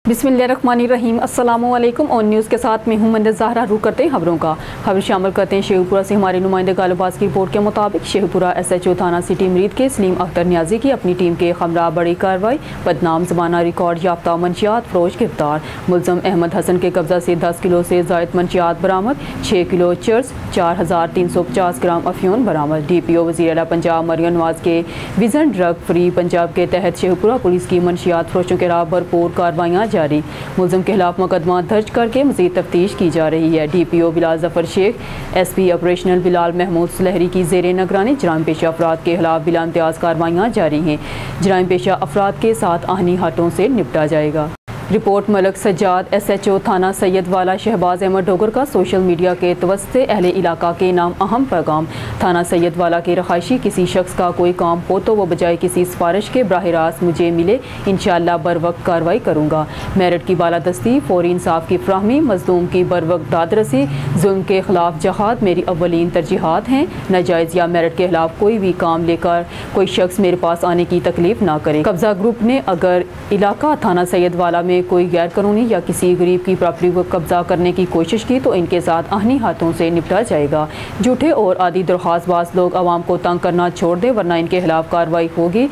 बिस्मिल्लाहिर्रहमानिर्रहीम। अस्सलामुअलैकुम। On news के साथ मैं हूं मंदिर ज़हरा। रुक करते हैं खबरों का। खबर शामिल करते हैं शेखपुरा से हमारे नुमाइंदे गालिबाज की रिपोर्ट के मुताबिक शेखपुरा SHO थाना सिटी मरीद के सलीम अख्तर न्याजी की अपनी टीम के हमरा बड़ी कार्रवाई। बदनाम ज़माना रिकॉर्ड याफ्ता मंशियात फरोश गिरफ्तार। मुलज़म अहमद हसन के कब्जा से 10 किलो से ज़ायद मंशियात बरामद। 6 किलो चर्स, 4350 ग्राम अफ्यून बरामद। DPO वज़ीर आला पंजाब मरियम नवाज के विजन ड्रग फ्री पंजाब के तहत शेखपुरा पुलिस की मंशियात फरोशों के खिलाफ भरपूर कार्रवाइयाँ जारी। मुलज़िम के खिलाफ मुकदमा दर्ज करके मज़ीद तफ्तीश की जा रही है। DPO Bilal Zafar Shaikh, SP operational Bilal Mahmood Sulehri की ज़ेर निगरानी जराइम पेशा अफराद के खिलाफ बिला इम्तियाज़ कार्रवाइयाँ जारी हैं। जराइम पेशा अफराद के साथ आहनी हाथों से निपटा जाएगा। रिपोर्ट मलक सज्जाद SHO थाना सैयद वाला शहबाज अहमद डोगर का सोशल मीडिया के तवस्से अहले इलाका के नाम अहम पैगाम। थाना सैयद वाला के रहायशी किसी शख्स का कोई काम हो तो वो बजाय किसी सिफारिश के बराह रास्त मुझे मिले, इंशाअल्लाह बर वक्त कार्रवाई करूँगा। मेरिट की बालादस्ती, फौरी इंसाफ की फ्राहमी, मजलूम की बर वक्त दादरसी, जुल्म के खिलाफ जहाद मेरी अव्वलीन तरजीहात हैं। नाजायज़ या मेरिट के खिलाफ कोई भी काम लेकर कोई शख्स मेरे पास आने की तकलीफ ना करे। कब्जा ग्रुप ने अगर इलाका थाना सैयद वाला में कोई गैर कानूनी या किसी गरीब की प्रॉपर्टी को कब्जा करने की कोशिश की तो इनके साथ आहनी हाथों से निपटा जाएगा। झूठे और आदि दरख्वास्तबाज लोग आवाम को तंग करना छोड़ दें वरना इनके खिलाफ कार्रवाई होगी।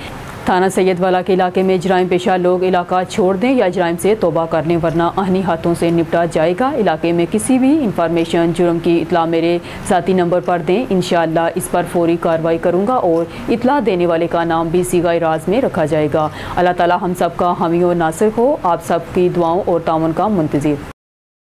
थाना सैयद वाला के इलाके में जराइम पेशा लोग इलाका छोड़ दें या जराइम से तौबा कर लें वरना आहनी हाथों से निपटा जाएगा। इलाके में किसी भी इंफॉर्मेशन जुर्म की इतला मेरे ज़ाती नंबर पर दें, इंशाअल्लाह इस पर फौरी कार्रवाई करूँगा और इतला देने वाले का नाम भी सीगाए राज में रखा जाएगा। अल्लाह ताला हम सब का हामी और नासिर हो। आप सब की दुआओं और ताउन का मुंतज़िर।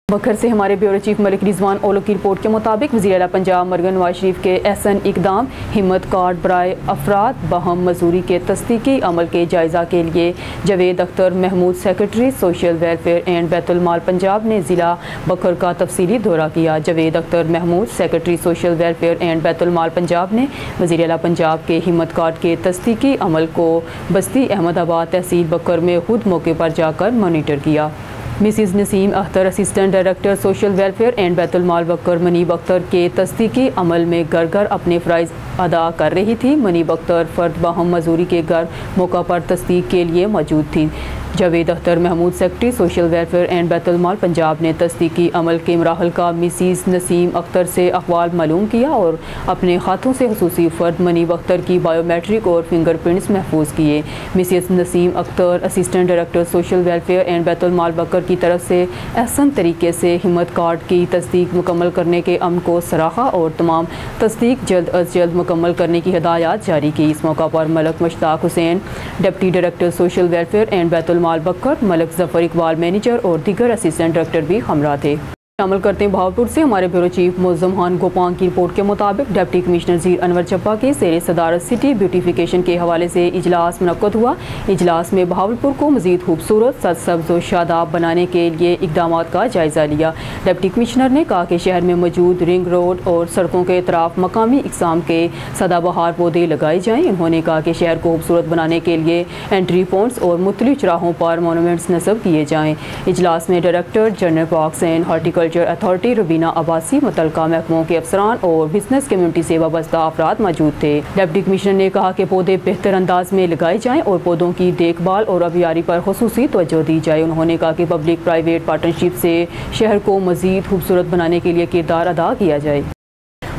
बखर से हमारे ब्यूरो चीफ मलिक रिजवान ओलो की रिपोर्ट के मुताबिक वज़ीर आला पंजाब मरियम नवाज शरीफ के एहसन इकदाम हिम्मत कार्ड बराए अफराद बहम मजूरी के तस्दीकी अमल के जायज़ा के लिए Javed Akhtar Mahmood secretary social welfare and Baitul Maal Punjab ने ज़िला बखर का तफसीली दौरा किया। Javed Akhtar Mahmood secretary social welfare and Baitul Maal Punjab ने वज़ीर आला पंजाब के हिम्मत कार्ड के तस्दीकी अमल को बस्ती अहमदाबाद तहसील बखर में खुद मौके पर जाकर मॉनिटर किया। Mrs Naseem Akhtar assistant director social welfare and Baitul Maal Bhakkar Munib Akhtar के तस्दीकी अमल में घर घर अपने फ़राइज़ अदा कर रही थी। मनीब अख्तर फ़र्द बहम मजूरी के घर मौका पर तस्दीक के लिए मौजूद थी। Javed Akhtar Mahmood secretary social welfare and Baitul Maal Punjab ने तस्दीकी अमल के मराहल का मिसिज़ नसीम अख्तर से अहवाल मालूम किया और अपने हाथों से खुसूसी फ़र्द मनीब अख्तर की बायोमेट्रिक और फिंगरप्रिंट्स महफूज किए। Mrs Naseem Akhtar assistant director social welfare and Baitul Maal Bhakkar की तरफ से अहसन तरीके से हिम्मत कार्ड की तस्दीक मुकम्मल करने के अमल को सराहा और तमाम तस्दीक जल्द अज जल्द मुकम्मल करने की हिदायत जारी की। इस मौका पर Malak Mushtaq Hussain deputy director social welfare and Baitul Maal Bhakkar, Malak Zafar Iqbal manager और दीगर असिस्टेंट डायरेक्टर भी हमरा थे। शामिल करते हैं बहावलपुर से हमारे ब्यूरो चीफ मुअज़्ज़म खान गोपांग की रिपोर्ट के मुताबिक डिप्टी कमिश्नर ज़ीर अनवर चप्पा के ज़ेर सदारत सिटी ब्यूटिफिकेशन के हवाले से इजलास मुनक्कद हुआ। इजलास में बहावलपुर को मज़ीद खूबसूरत सरसब्ज़ और शादाब बनाने के लिए इक़दाम का जायज़ा लिया। डिप्टी कमिश्नर ने कहा कि शहर में मौजूद रिंग रोड और सड़कों के अतराफ मकामी इक़साम के सदाबहार पौधे लगाए जाएँ। उन्होंने कहा कि शहर को खूबसूरत बनाने के लिए एंट्री पॉइंट्स और मुख्तलिफ चौराहों पर मोनूमेंट्स नस्ब किए जाएँ। इजलास में director general parks and horticulture authority Rubina Abbasi, मुतल्लिका महकमों के अफसरान और बिजनेस कम्युनिटी से वाबस्ता अफराद मौजूद थे। डिप्टी कमिश्नर ने कहा कि पौधे बेहतर अंदाज में लगाए जाएं और पौधों की देखभाल और आबियारी पर खुसूसी तवज्जो दी जाए। उन्होंने कहा कि पब्लिक प्राइवेट पार्टनरशिप से शहर को मज़ीद खूबसूरत बनाने के लिए किरदार अदा किया जाए।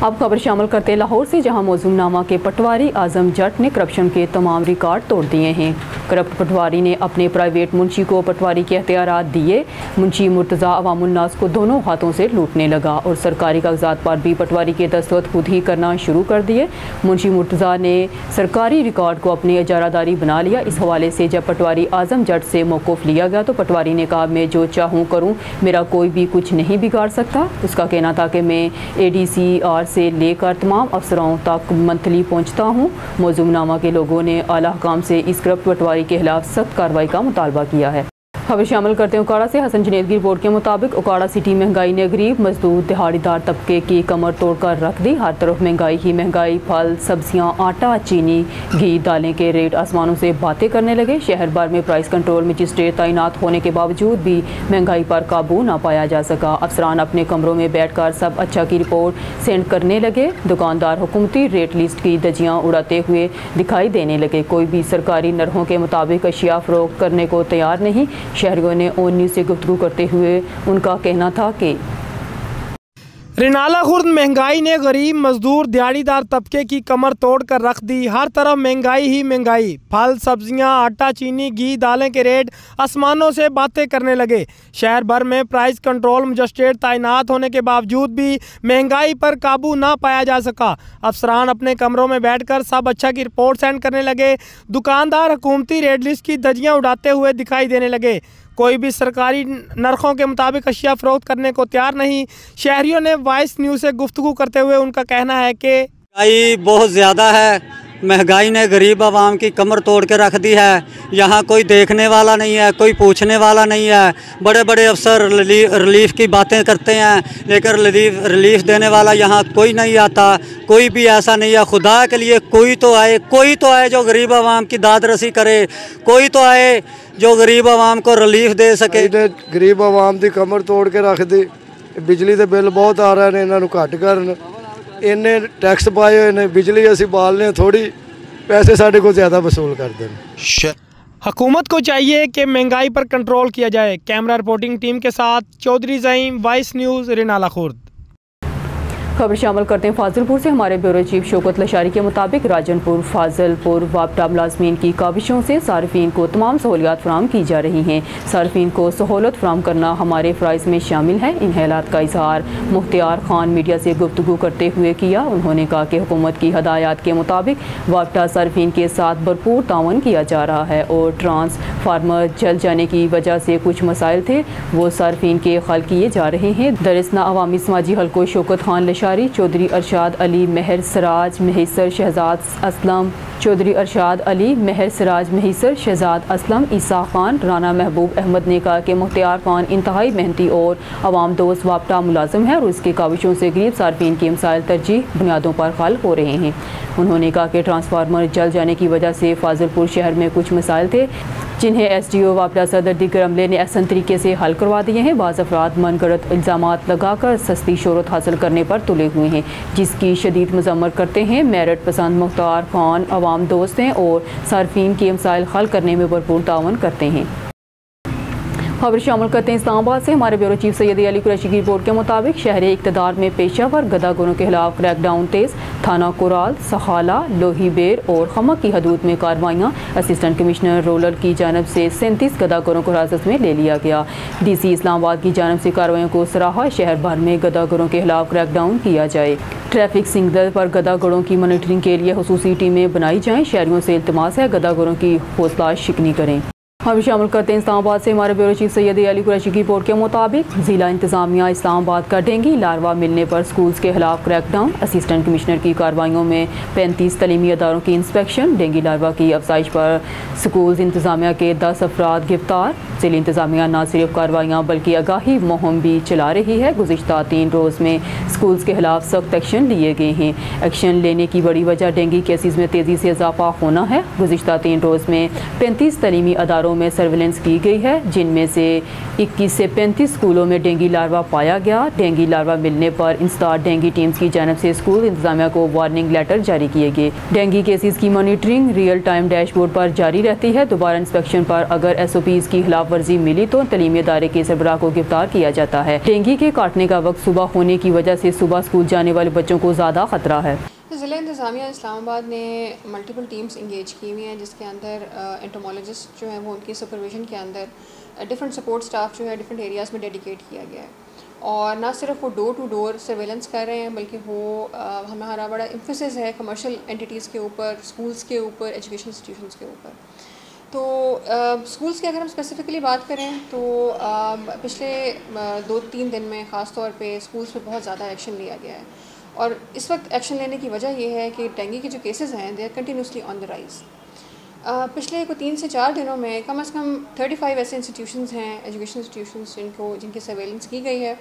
अब खबर शामिल करते हैं लाहौर से, जहां मौजूदनामा के पटवारी आजम जट ने करप्शन के तमाम रिकॉर्ड तोड़ दिए हैं। करप्ट पटवारी ने अपने प्राइवेट मुंशी को पटवारी के अख्तियारात दिए। मुंशी मुर्तज़ा अवामुन्नास को दोनों हाथों से लूटने लगा और सरकारी कागजात पर भी पटवारी के दस्तखत खुद ही करना शुरू कर दिए। मुंशी मुर्तज़ा ने सरकारी रिकॉर्ड को अपनी इजारादारी बना लिया। इस हवाले से जब पटवारी आजम जट से मौक़िफ़ लिया गया तो पटवारी ने कहा, मैं जो चाहूँ करूँ, मेरा कोई भी कुछ नहीं बिगाड़ सकता। उसका कहना था कि मैं ADCR से लेकर तमाम अफसरों तक मंथली पहुंचता हूं। मौजूदनामा के लोगों ने आला हुकाम से इस करप्ट पटवारी के खिलाफ सख्त कार्रवाई का मुतालबा किया है। खबर शामिल करते हैं उकाड़ा से। हसन जुनैद की रिपोर्ट के मुताबिक उकाड़ा सिटी महंगाई ने गरीब मजदूर दिहाड़ीदार तबके की कमर तोड़कर रख दी। हर तरफ महंगाई ही महंगाई, फल सब्जियां, आटा, चीनी, घी, दालें के रेट आसमानों से बातें करने लगे। शहर भर में प्राइस कंट्रोल मजिस्ट्रेट तैनात होने के बावजूद भी महंगाई पर काबू न पाया जा सका। अफसरान अपने कमरों में बैठकर सब अच्छा की रिपोर्ट सेंड करने लगे। दुकानदार हुकूमती रेट लिस्ट की धज्जियां उड़ाते हुए दिखाई देने लगे। कोई भी सरकारी नरहों के मुताबिक अशिया फरोख्त करने को तैयार नहीं। शहरियों ने ऑन न्यूज़ से गुफ्तगू करते हुए उनका कहना था कि रिनाला खुर्द महंगाई ने गरीब मजदूर दिहाड़ीदार तबके की कमर तोड़ कर रख दी। हर तरफ महंगाई ही महंगाई। फल, सब्जियां, आटा, चीनी, घी, दालें के रेट आसमानों से बातें करने लगे। शहर भर में प्राइस कंट्रोल मजिस्ट्रेट तैनात होने के बावजूद भी महंगाई पर काबू ना पाया जा सका। अफसरान अपने कमरों में बैठकर सब अच्छा की रिपोर्ट सेंड करने लगे। दुकानदार हुकूमती रेट लिस्ट की धज्जियां उड़ाते हुए दिखाई देने लगे। कोई भी सरकारी नरखों के मुताबिक अशिया फ़रोख्त करने को तैयार नहीं। शहरियों ने वॉइस न्यूज़ से गुफ्तगू करते हुए उनका कहना है कि महंगाई बहुत ज़्यादा है। महंगाई ने गरीब आवाम की कमर तोड़ के रख दी है। यहाँ कोई देखने वाला नहीं है, कोई पूछने वाला नहीं है। बड़े बड़े अफसर रिलीफ की बातें करते हैं, लेकिन रिलीफ देने वाला यहाँ कोई नहीं आता। कोई भी ऐसा नहीं है। खुदा के लिए कोई तो आए जो गरीब आवाम की दाद रसी करे। कोई तो आए जो गरीब आवाम को रिलीफ दे सके। गरीब आवाम की कमर तोड़ के रख दी। बिजली के बिल बहुत आ रहे हैं, इन्हों घट करन। इन्ने टैक्स पाए हुए ने, बिजली असी बालने थोड़ी, पैसे साढ़े को ज़्यादा वसूल करते हैं। हुकूमत को चाहिए कि महंगाई पर कंट्रोल किया जाए। कैमरा रिपोर्टिंग टीम के साथ चौधरी ज़ईम, वॉइस न्यूज़, रिनाला खुर्द। खबर शामिल करते हैं फाजिलपुर से। हमारे ब्यूरो चीफ शौकत लशारी के मुताबिक राजनपुर, फाजिलपुर वापटा मुलाजमीन की काविशों से सार्फिन को तमाम सहूलियात फराम की जा रही हैं। सार्फिन को सहूलत फराम करना हमारे फ़राइज़ में शामिल है। इन हालात का इजहार मुख्तियार खान मीडिया से गुफ्तगू करते हुए किया। उन्होंने कहा कि हुकूमत की हदायत के मुताबिक वापटा सार्फिन के साथ भरपूर तावन किया जा रहा है और ट्रांसफार्मर जल जाने की वजह से कुछ मसाइल थे, वो सार्फिन के हल किए जा रहे हैं। दरअसल अवामी समाजी हल्को शौकत खान लशारी, चौधरी अरशाद अली, महर सिराज महिसर, शहजाद असलम, चौधरी अरशाद अली, महर सिराज महिसर, शहजाद असलम, ईसा खान, राना महबूब अहमद ने कहा कि मुख्तियार खान इंतहाई मेहनती और अवाम दोस्त वापटा मुलाजिम है और उसकी काविशों से गरीब सार्फिन के मसाइल तरजीह बुनियादों पर हल हो रहे हैं। उन्होंने कहा कि ट्रांसफार्मर जल जाने की वजह से फाजिलपुर शहर में कुछ मसाइल थे, जिन्हें SDO वापटा सदर दीगर अमले ने एहसन तरीके से हल करवा दिए हैं। बाज़ अफराद मनगढ़ंत इल्ज़ामात लगाकर सस्ती शोहरत हासिल करने पर तुले हुए हैं, जिसकी शदीद मज़म्मत करते हैं। मेरिट पसंद मुख्तार खान अवाम दोस्त हैं और सार्फिन के मसाइल हल करने में भरपूर तावन करते हैं। खबर शामिल करते हैं इस्लामाबाद से। हमारे ब्यूरो चीफ सैयद अली कुरैशी की रिपोर्ट के मुताबिक शहरी इक़्तिदार में पेशावर गदागरों के खिलाफ क्रैकडाउन तेज़। थाना कुराल, सहाला, लोहीबेर और खमक की हदूद में कार्रवाइयाँ। असिस्टेंट कमिश्नर रूरल की जानब से 37 गदागरों को हिरासत में ले लिया गया। DC इस्लामाबाद की जानब से कार्रवाइयों को सराहा। शहर भर में गदागरों के खिलाफ क्रैकडाउन किया जाए। ट्रैफिक सिग्नल पर गदागरों की मॉनिटरिंग के लिए खुसूसी टीमें बनाई जाएँ। शहरियों से इल्तिमास है गदागरों की हौसला शिकनी करें। हम शामिल करते हैं इस्लामाबाद से। हमारे ब्यूरो चीफ सैयद अली कुरैशी की रिपोर्ट के मुताबिक ज़िला इंतज़ामिया इस्लामाबाद का डेंगी लार्वा मिलने पर स्कूल्स के खिलाफ क्रैकडाउन। असिस्टेंट कमिश्नर की कार्रवाइयों में 35 तलीमी अदारों की इंस्पेक्शन। डेंगी लार्वा की अफजाइश पर स्कूल्स इंतज़ामिया के 10 अफराद गिरफ्तार। ज़िला इंतज़ामिया न सिर्फ कार्रवाइयाँ बल्कि आगाही मुहिम भी चला रही है। गुज़िश्ता 3 रोज़ में स्कूल्स के खिलाफ सख्त एक्शन लिए गए हैं। एक्शन लेने की बड़ी वजह डेंगी केसेस में तेज़ी से इजाफा होना है। गुज़िश्ता 3 रोज़ में 35 तलीमी अदारों में सर्विलेंस की गई है, जिनमें से 21 से 35 स्कूलों में डेंगी लार्वा पाया गया। डेंगी लार्वा मिलने पर इंस्टार डेंगी टीम्स की जानब से स्कूल इंतजामिया को वार्निंग लेटर जारी किए गए। डेंगी केसेस की मॉनिटरिंग रियल टाइम डैशबोर्ड पर जारी रहती है। दोबारा इंस्पेक्शन पर अगर SOPs की खिलाफ वर्जी मिली तो तलीमी इदारे के सरबराह को गिरफ्तार किया जाता है। डेंगी के काटने का वक्त सुबह होने की वजह से सुबह स्कूल जाने वाले बच्चों को ज़्यादा खतरा है। ज़िला इंतज़ामिया इस्लामाबाद ने मल्टीपल टीम्स इंगेज की हुई हैं, जिसके अंदर एंटोमोलॉजिस्ट जो हैं वो उनकी सुपरविजन के अंदर डिफरेंट सपोर्ट स्टाफ जो है डिफरेंट एरियाज़ में डेडिकेट किया गया है। और ना सिर्फ वो डोर टू डोर सर्वेलेंस कर रहे हैं, बल्कि वो हमारा बड़ा एम्फेसिस है कमर्शियल एंटिटीज़ के ऊपर, स्कूल्स के ऊपर, एजुकेशन इंस्टीट्यूशंस के ऊपर। तो स्कूल्स की अगर हम स्पेसिफ़िकली बात करें तो पिछले 2-3 दिन में ख़ास तौर पे स्कूल्स पे बहुत ज़्यादा एक्शन लिया गया है। और इस वक्त एक्शन लेने की वजह यह है कि डेंगू के जो केसेस हैं they are continuously on the rise. पिछले 3 से 4 दिनों में कम से कम 35 ऐसे इंस्टीट्यूशंस हैं, एजुकेशन इंस्टीट्यूशंस जिनकी सर्वेलेंस की गई है।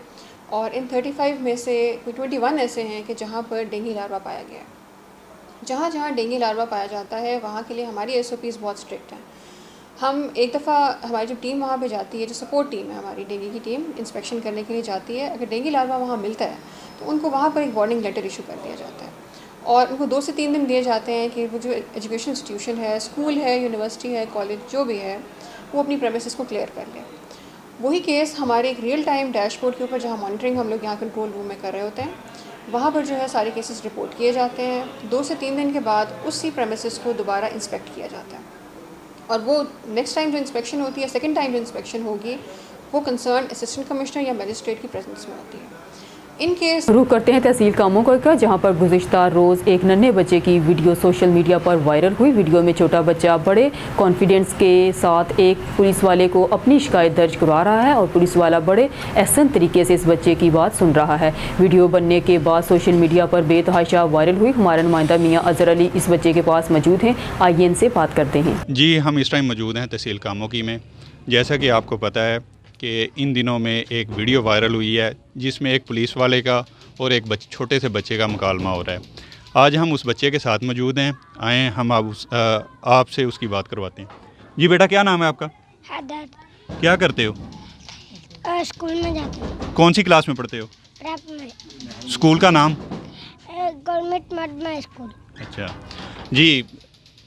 और इन 35 में से कोई 21 ऐसे हैं कि जहाँ पर डेंगू लार्वा पाया गया है। जहाँ जहाँ डेंगू लार्वा पाया जाता है वहाँ के लिए हमारी SOPs बहुत स्ट्रिक्ट हैं। हम एक दफ़ा हमारी जो टीम वहाँ पे जाती है, जो सपोर्ट टीम है हमारी, डेंगू की टीम इंस्पेक्शन करने के लिए जाती है। अगर डेंगू लार्वा वहाँ मिलता है तो उनको वहाँ पर एक वार्निंग लेटर इशू कर दिया जाता है और उनको 2 से 3 दिन दिए जाते हैं कि वो जो एजुकेशन इंस्टीट्यूशन है, स्कूल है, यूनिवर्सिटी है, कॉलेज जो भी है, वो अपनी प्रेमिसेस को क्लियर कर ले। वही केस हमारे एक रियल टाइम डैशबोर्ड के ऊपर जहाँ मॉनिटरिंग हम लोग यहाँ कंट्रोल रूम में कर रहे होते हैं, वहाँ पर जो है सारे केसेस रिपोर्ट किए जाते हैं। 2 से 3 दिन के बाद उसी प्रेमिसेस को दोबारा इंस्पेक्ट किया जाता है, और वो नेक्स्ट टाइम जो इंस्पेक्शन होती है, सेकंड टाइम जो इंस्पेक्शन होगी, वो कंसर्न असिस्टेंट कमिश्नर या मजिस्ट्रेट की प्रेजेंस में होती है। इन केस रुख करते हैं तहसील कामों का, जहां पर गुज़िश्ता रोज़ एक नन्हे बच्चे की वीडियो सोशल मीडिया पर वायरल हुई। वीडियो में छोटा बच्चा बड़े कॉन्फिडेंस के साथ एक पुलिस वाले को अपनी शिकायत दर्ज करवा रहा है और पुलिस वाला बड़े एहसन तरीके से इस बच्चे की बात सुन रहा है। वीडियो बनने के बाद सोशल मीडिया पर बेतहाशा वायरल हुई। हमारा नुमाइंदा मियाँ अजहर अली इस बच्चे के पास मौजूद हैं, आइए इनसे बात करते हैं। जी, हम इस टाइम मौजूद हैं तहसील कामोकी में। जैसा कि आपको पता है कि इन दिनों में एक वीडियो वायरल हुई है जिसमें एक पुलिस वाले का और एक छोटे से बच्चे का मुकालमा हो रहा है। आज हम उस बच्चे के साथ मौजूद हैं, आए हम आपसे उसकी बात करवाते हैं। जी बेटा, क्या नाम है आपका? हैदर। क्या करते हो? स्कूल में जाते हो। कौन सी क्लास में पढ़ते हो? प्रेप में। स्कूल का नाम? गवर्नमेंट मडमा स्कूल। अच्छा जी,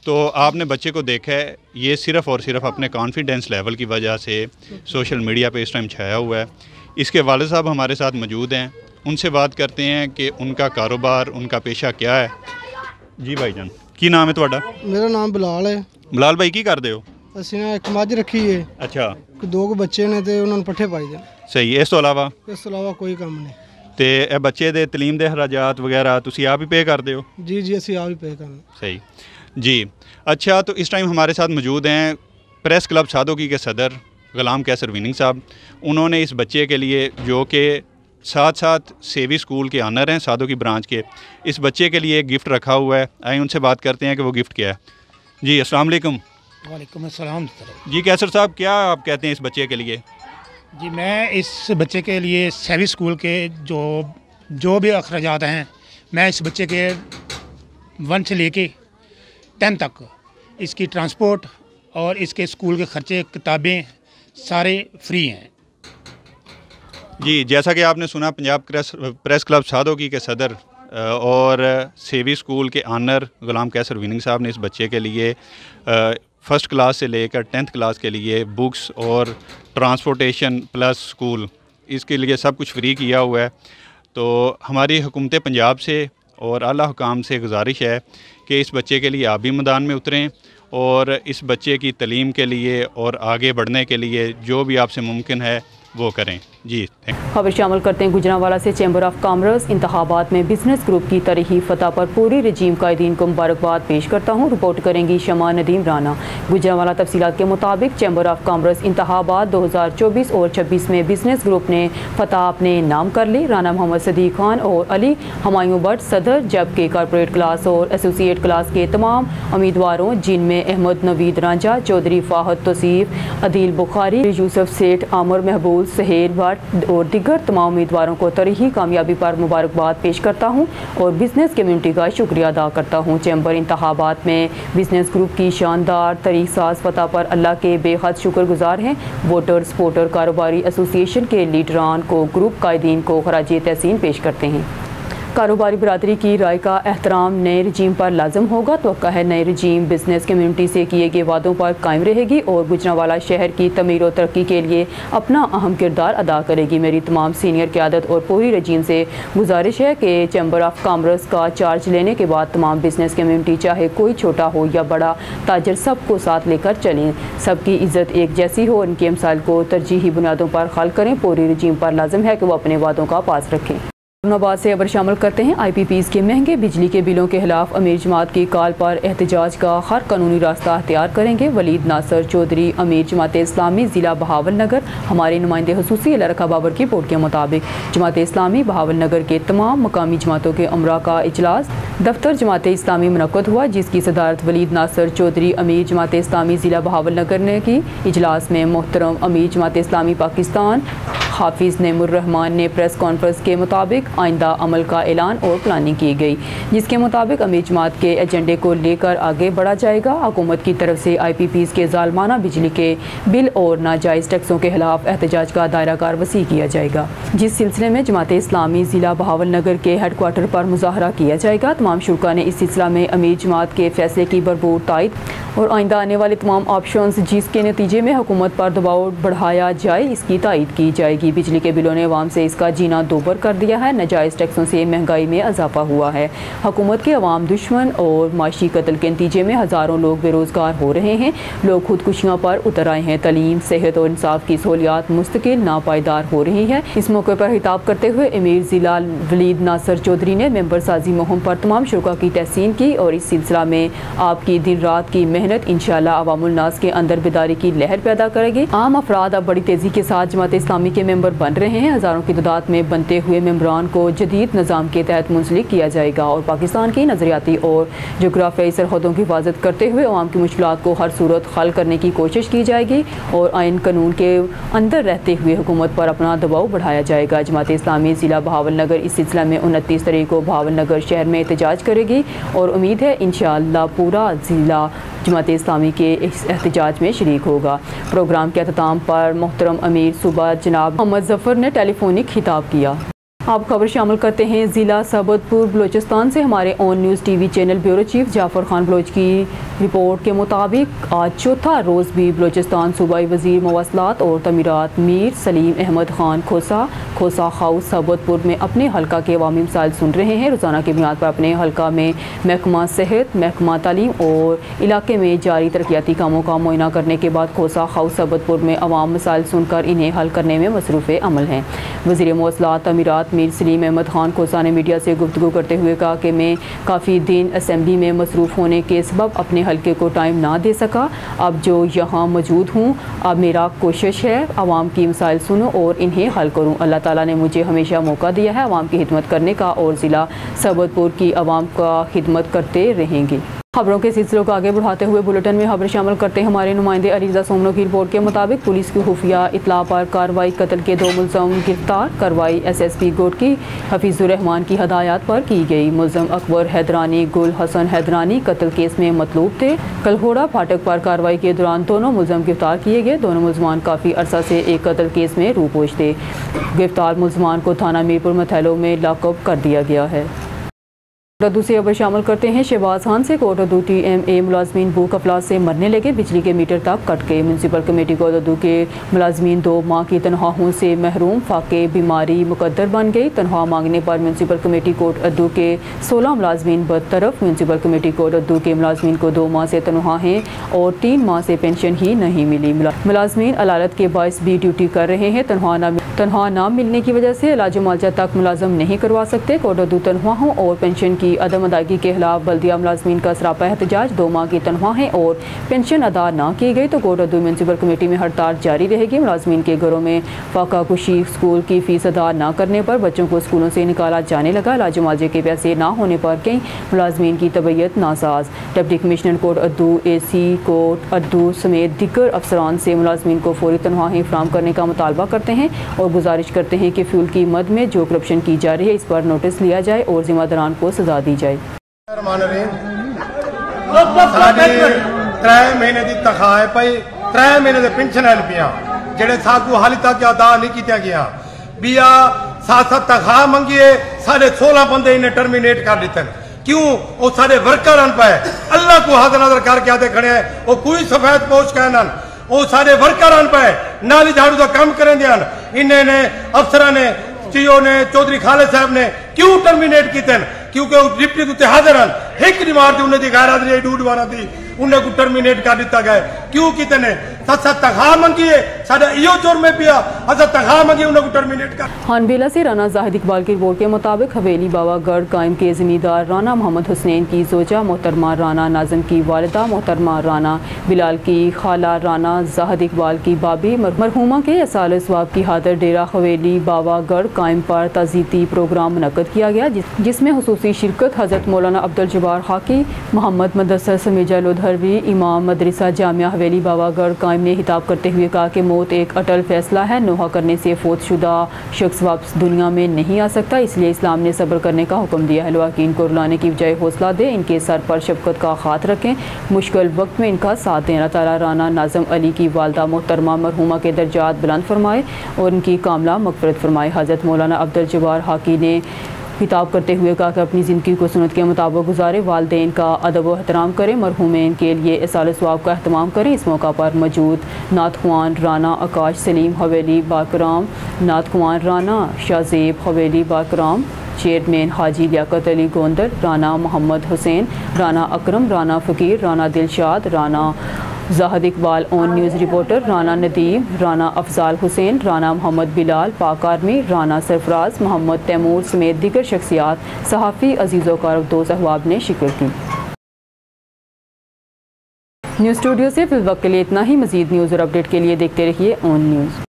तो आपने बच्चे को देखा है, ये सिर्फ़ और सिर्फ अपने कॉन्फिडेंस लेवल की वजह से सोशल मीडिया पे इस टाइम छाया हुआ है। इसके वालिद साहब हमारे साथ मौजूद हैं, उनसे बात करते हैं कि उनका कारोबार, उनका पेशा क्या है। जी भाईजान, की नाम है ਤੁਹਾਡਾ? मेरा नाम बिलाल है। बिलाल भाई की करते हो? ਅਸੀਂ ਨਾ ਇੱਕ ਮੱਝ ਰੱਖੀ ਹੈ। अच्छा, 2 ਬੱਚੇ ਨੇ ਤੇ ਉਹਨਾਂ ਨੂੰ ਪੱਠੇ ਪਾਈ ਦੇ। सही है। इस तो इलावा ਇਸ ਤੋਂ ਇਲਾਵਾ ਕੋਈ ਕੰਮ ਨਹੀਂ। ਤੇ ਇਹ ਬੱਚੇ ਦੇ ਤਲੀਮ ਦੇ ਖਰਾਜਾਤ ਵਗੈਰਾ ਤੁਸੀਂ ਆਪ ही पे करते हो? जी ਅਸੀਂ ਆਪ ਹੀ ਪੇ ਕਰਨਾ। सही जी। अच्छा, तो इस टाइम हमारे साथ मौजूद हैं प्रेस क्लब सादोकी के सदर गुलाम कैसर विनिंग साहब। उन्होंने इस बच्चे के लिए, जो कि साथ साथ सेवी स्कूल के ऑनर हैं सादोकी ब्रांच के, इस बच्चे के लिए एक गिफ्ट रखा हुआ है। आइए उनसे बात करते हैं कि वो गिफ्ट क्या है। जी अस्सलाम वालेकुम। वालेकुम अस्सलाम। जी कैसर साहब, क्या आप कहते हैं इस बच्चे के लिए? जी, मैं इस बच्चे के लिए सेवी स्कूल के जो भी अखराजात हैं, मैं इस बच्चे के 1 से लेके 10 तक इसकी ट्रांसपोर्ट और इसके स्कूल के ख़र्चे, किताबें सारे फ्री हैं। जी, जैसा कि आपने सुना, पंजाब प्रेस क्लब सादोकी के सदर और सेवी स्कूल के ऑनर गुलाम कैसर विनिंग साहब ने इस बच्चे के लिए फ़र्स्ट क्लास से लेकर 10th क्लास के लिए बुक्स और ट्रांसपोर्टेशन प्लस स्कूल, इसके लिए सब कुछ फ्री किया हुआ है। तो हमारी हुकूमत पंजाब से और आला हुकाम से गुजारिश है कि इस बच्चे के लिए आप भी मैदान में उतरें और इस बच्चे की तलीम के लिए और आगे बढ़ने के लिए जो भी आपसे मुमकिन है वो करें। जी खबर शामिल करते हैं गुजरांवाला से। चैम्बर ऑफ कॉमर्स इंतखाबात में बिजनेस ग्रुप की तरीही फतह पर पूरी रजीम कायदीन को मुबारकबाद पेश करता हूँ। रिपोर्ट करेंगी शमा नदीम राना। गुजरांवाला तफसीलात के मुताबिक चैम्बर ऑफ कॉमर्स इंतखाबात 2024 और 26 में बिजनेस ग्रुप ने फतह अपने नाम कर ली। राना मोहम्मद सदीक खान और अली हमायूं भट्ट सदर, जबकि कॉरपोरेट क्लास और एसोसिएट क्लास के तमाम उम्मीदवारों, जिनमें अहमद नवीद रांझा, चौधरी फाहद तौसीफ, अदील बुखारी, यूसुफ सेठ, आमर महबूब, सहेल भट्ट और दिगर तमाम उम्मीदवारों को तरीही कामयाबी पर मुबारकबाद पेश करता हूँ और बिजनेस कम्युनिटी का शुक्रिया अदा करता हूँ। चैम्बर इंतखाबात में बिजनेस ग्रुप की शानदार तरीक साज फतह पर अल्लाह के बेहद शुक्रगुजार हैं। वोटर सपोर्टर कारोबारी एसोसिएशन के लीडरान को ग्रुप कायदीन को खराज तहसीन पेश करते हैं। कारोबारी बरादरी की राय का एहतराम नए रजीम पर लाजम होगा। तो है नए रजीम बिजनेस कम्युनिटी से किए गए वादों पर कायम रहेगी और गुजरांवाला शहर की तमीर और तरक्की के लिए अपना अहम किरदार अदा करेगी। मेरी तमाम सीनियर क़यादत और पूरी रजीम से गुजारिश है कि चैम्बर ऑफ कॉमर्स का चार्ज लेने के बाद तमाम बिजनेस कम्युनिटी, चाहे कोई छोटा हो या बड़ा ताजर, सबको साथ लेकर चलें। सबकी इज़्ज़त एक जैसी हो, उनके मसाइल को तरजीही बुनियादों पर हल करें। पूरी रजीम पर लाजम है कि वो अपने वादों का पास रखें। नाबाद से खबर शामिल करते हैं। IPPs के महंगे बिजली के बिलों के खिलाफ अमीर जमात की कॉल पर एहतजाज का हर कानूनी रास्ता अख्तियार करेंगे। वलीद नासर चौधरी, अमीर जमात इस्लामी ज़िला बहावलनगर। हमारे नुमाइंदे हुसूसी अल्लाह रखा बाबर की रिपोर्ट के मुताबिक जमात इस्लामी बहावलनगर के तमाम मकामी जमातों के उमरा का इजलास दफ्तर जमात इस्लामी मुनक्कद हुआ, जिसकी सदारत वलीद नासर चौधरी, अमीर जमात इस्लामी ज़िला बहावलनगर ने की। इजलास में मोहतरम अमीर जमात इस्लामी पाकिस्तान हाफिज़ नईमुर्रहमान ने प्रेस कॉन्फ्रेंस के मुताबिक आइंदा अमल का ऐलान और प्लानिंग की गई, जिसके मुताबिक अमीर जमात के एजेंडे को लेकर आगे बढ़ा जाएगा। हुकूमत की तरफ से IPPs के ज़ालमाना बिजली के बिल और नाजायज़ टैक्सों के खिलाफ एहतजाज का दायरा कार वसी किया जाएगा, जिस सिलसिले में जमात इस्लामी ज़िला बहावलनगर के हेडक्वार्टर पर मुज़ाहरा किया जाएगा। तमाम शुरा ने इस सिलसिला में अमीर जमात के फैसले की भरपूर तायद और आइंदा आने वाले तमाम ऑप्शंस जिसके नतीजे में हुकूमत पर दबाव बढ़ाया जाए, इसकी तायद की जाएगी। बिजली के बिलों ने अवाम से इसका जीना दोबर कर दिया है। नाजायज़ टैक्सों से महंगाई में इजाफा हुआ है। हुकूमत के अवाम दुश्मन और माशी कत्ल के नतीजे में हज़ारों लोग बेरोज़गार हो रहे हैं। लोग खुदकुशियाँ पर उतर आए हैं। तलीम, सेहत और इंसाफ की सहूलियात मुस्तकिल नापायदार हो रही है। इस मौके पर खिताब करते हुए अमीर ज़िला वलीद नासर चौधरी ने मेंबर साजी मुहिम पर तमाम शुरा की तहसीन की और इस सिलसिला में आपकी दिन रात की मेहनत इंशाअल्लाह अवामुल नास के अंदर बेदारी की लहर पैदा करेगी। आम अफराद अब बड़ी तेज़ी के साथ जमात इस्लामी के मेंबर बन रहे हैं। हज़ारों की तादाद में बनते हुए मेंबरान को जदीद निज़ाम के तहत मुंसलिक किया जाएगा और पाकिस्तान की नज़रियाती और जोग्राफियाई सरहदों की हिफाजत करते हुए अवाम की मुश्किलात को हर सूरत हल करने की कोशिश की जाएगी और आइन कानून के अंदर रहते हुए हुकूमत पर अपना दबाव बढ़ाया जाएगा। जमात इस्लामी ज़िला बहावलनगर इस सिलसिला में 29 तारीख को बहावलनगर शहर में एहतजाज करेगी और उम्मीद है इंशाअल्लाह पूरा ज़िला जमात इस्लामी के इस एहतजाज में शरीक होगा। प्रोग्राम के अख्ताम पर मोहतरम अमीर सूबा जनाब मोहम्मद ज़फ़र ने टेलीफोनिक खिताब किया। आप खबर शामिल करते हैं ज़िला सबतपुर बलोचिस्तान से। हमारे on news TV channel bureau chief Jafar Khan Baloch की रिपोर्ट के मुताबिक आज चौथा रोज़ भी बलोचिस्तान सूबाई वज़ीर मवासलात और तमीरात मीर सलीम अहमद खान खोसा हाउस सबतपुर में अपने हल्का के अवामी मसाइल सुन रहे हैं। रोज़ाना की बुनियाद पर अपने हल्का में महकमा सेहत, महकमा तालीम और इलाके में जारी तरक्याती कामों का मुआयना करने के बाद खोसा हाउस सबतपुर में अवाम मसाइल सुनकर इन्हें हल करने में मसरूफ़ अमल हैं। वज़ीर मवासलात तमीरात मीर सलीम अहमद खान खोसा ने मीडिया से गुफ्तगू करते हुए कहा कि मैं काफ़ी दिन असम्बली में मसरूफ़ होने के सबब अपने हल्के को टाइम ना दे सका। अब जो यहाँ मौजूद हूँ, अब मेरा कोशिश है आवाम की मसाइल सुनूँ और इन्हें हल करूँ। अल्लाह ताला ने मुझे हमेशा मौका दिया है आवाम की खिदमत करने का और ज़िला सबतपुर की आवाम का खिदमत करते रहेंगे। खबरों के सिलसिलों को आगे बढ़ाते हुए बुलेटिन में खबर शामिल करते हैं हमारे नुमाइंदे अलीज़ा सोमनो की रिपोर्ट के मुताबिक पुलिस की खुफिया इतला पर कार्रवाई, कत्ल के 2 मुलज़म गिरफ्तार। कार्रवाई SSP गोट की हफीज़ुर्रहमान की हदायत पर की गई। मुलज़म अकबर हैदरानी, गुल हसन हैदरानी कत्ल केस में मतलूब थे। कलहोड़ा फाटक पर कार्रवाई के दौरान दोनों मुलज़म गिरफ्तार किए गए। दोनों मुलज़मान काफ़ी अरसा से एक कत्ल केस में रूपोश थे। गिरफ्तार मुलज़मान को थाना मीरपुर मथैलों में लॉकअप कर दिया गया है। दूसरी खबर शामिल करते हैं शहबाज खान से। कोट उर्दू TMA मुलाजमीन भूख अफलास से मरने लगे, बिजली के मीटर तक कट गए। म्यूनसिपल कमेटी कोट उर्दू के मुलाजमीन 2 माह की तनख्वाहों से महरूम, फाके बीमारी मुकद्दर बन गई। तनख्वाह मांगने पर म्यूनसिपल कमेटी कोट उर्दू के 16 मुलाजमीन बदतरफ। म्यूनसिपल कमेटी कोट उर्दू के मुलाजमीन को 2 माह से तनख्वाहें और 3 माह से पेंशन ही नहीं मिली। मुलाजमीन अलालत के बायस भी ड्यूटी कर रहे हैं। तनख्वाह न मिलने की वजह से इलाज मुआवजा तक मुलाजम नहीं करवा सकते। कोट उर्दू तनख्वाहों और पेंशन की अदम अदायगी के खिलाफ बल्दिया मुलाजमीन का सरापा एहतजाज। 2 माह की तनख्वाहें और पेंशन अदा न की गई तो कोट उर्दू म्यूनसिपल कमेटी में हड़ताल जारी रहेगी। मुलाजमीन के घरों में फाका कुशी, स्कूल की फीस अदा न करने पर बच्चों को स्कूलों से निकाला जाने लगा। इलाज मुआवजे के पैसे न होने पर कई मुलाजमीन की तबीयत नासाज। Deputy commissioner Kot Addu, AC Kot Addu समेत दीगर अफसरान से मुलाजमीन को फौरी तनख्वाहें फराहम करने का मुतालबा करते हैं और गुजारिश करते हैं कि फ्यूल की मद में जो करप्शन की जा रही है इस पर नोटिस लिया जाए और जिम्मेदारान को सजा दी जाए। 3 महीने की तनख्वाह है पई, 3 महीने की पेंशन है पिया जेडे साकू हाली तक अदा नहीं किया गया। बिया 7 तनख्वाह मंगिए, साढ़े 16 बंदे इन्हें टर्मिनेट कर दिते। क्यों? वो सारे वर्कर अन पाए, अल्लाह को हाथ नजर करके आते खड़े हैं। वो कोई सफेद पोश कहना, वो सारे वर्कर अन पाए नाली झाड़ू का काम करें ध्यान। इन्हें अफसर ने, CEO ने, चौधरी खालिद साहब ने क्यों टर्मिनेट किए? क्योंकि डिप्टी उत्ते हाजिर हैं। एक रिमार्ट उन्हें दी गैर डूडवाना थी, उन्हें को टर्मिनेट कर दिता गया। क्यों किते ने? तनख्वाह मंगी है, साडा इहो जुर्म है पिया, असा तनख्वाह मंगी उन्हें को टर्मिनेट कर। हानबेला से राना जाहिद इकबाल की रिपोर्ट के मुताबिक हवेली बाबागढ़ कायम के ज़मींदार राना मोहम्मद हुसैन की जोजा मोहतरमा राना नाज़म की वालिदा मोहतरमा राना बिलाल की खाला राना जाहिद इकबाल की बाबी मरहुमा के असाल स्वाब की हादर डेरा हवेली बाबागढ़ कायम पर ताज़ीती प्रोग्राम मुनक़्क़द किया गया, जिसमें खुसूसी शिरकत हज़रत मौलाना अब्दुल जब्बार हाकी, मोहम्मद मुदस्सर समीजा लोधरवी, इमाम मदरसा जामिया हवेली बाबागढ़ कायम नाइम ने हिताब करते हुए कहा कि मौत एक अटल फैसला है, नोहा करने से फौतशुदा शख्स वापस दुनिया में नहीं आ सकता, इसलिए इस्लाम ने सब्र करने का हुक्म दिया है। लवाकीन को रुलाने की बजाय हौसला दें, इनके सर पर शफकत का हाथ रखें, मुश्किल वक्त में इनका साथ दें। अल्लाह ताला राना नाज़म अली की वालदा मोहतरमा मरहुमा के दर्जात बुलंद फरमाए और उनकी कामला मग़फ़िरत फरमाए। हज़रत मौलाना अब्दुल जब्बार हाकी ने खिताब करते हुए कहा कि अपनी ज़िंदगी को सुन्नत के मुताबिक गुजारे, वालिदैन का अदब व एहतराम करें, मरहूमैन के लिए इसाल सवाब का अहतमाम करें। इस मौका पर मौजूद नातख़्वान राना आकाश सलीम हवेली बाकराम, नातख़्वान Rana Shahzeb Haveli Bakram, chairman Haji Liaquat Ali Gondar, Rana Muhammad Hussain, Rana Akram, Rana Faqir, Rana Dilshad, Rana Zahid Iqbal on news reporter, Rana Nadeem, Rana Afzal Hussain, Rana Muhammad Bilal Pak army, Rana Sarfraz, Muhammad Taimur समेत दीगर शख्सियात, सहाफ़ी अजीज़ व दोस्त अहबाब ने शिरकत की। न्यूज़ स्टूडियो से फिल वक्त के लिए इतना ही। मज़ीद न्यूज़ और अपडेट के लिए देखते रहिए ऑन न्यूज़।